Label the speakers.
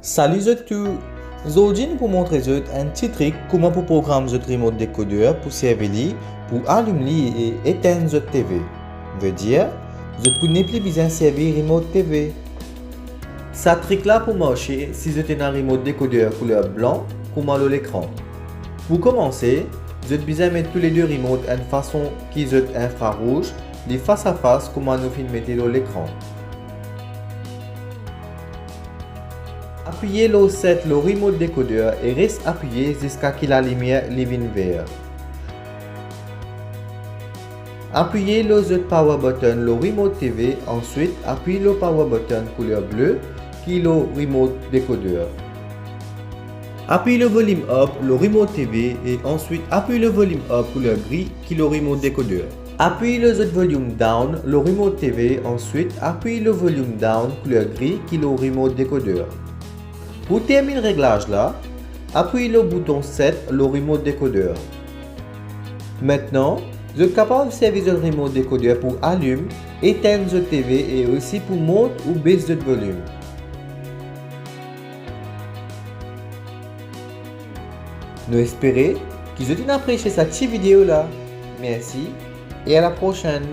Speaker 1: Salut à tous! Aujourd'hui, nous pour montrer un petit truc comment pour programmer votre remote décodeur pour servir pour allumer et éteindre votre TV. Veut dire, vous pouvez plus besoin de servir remote TV. Ce trick là pour marcher si vous avez un remote décodeur couleur blanc comme à l'écran. Pour commencer, vous avez besoin de mettre tous les deux remotes en façon qui est infrarouge, les face à face comme nous filmez dans l'écran. Appuyez le 7 le remote décodeur et reste appuyé jusqu'à ce que la lumière devienne verte. Appuyez le Z power button le remote TV, ensuite appuyez le power button couleur bleue qui est le remote décodeur. Appuyez le volume up le remote TV et ensuite appuyez le volume up couleur gris qui est le remote décodeur. Appuyez le Z volume down le remote TV, ensuite appuyez le volume down couleur gris qui est le remote décodeur. Pour terminer le réglage là, appuyez le bouton 7 le remote décodeur. Maintenant, vous êtes capable de servir le remote décodeur pour allumer, éteindre votre TV et aussi pour monter ou baisser le volume. Nous espérons que vous avez apprécié cette petite vidéo là. Merci et à la prochaine.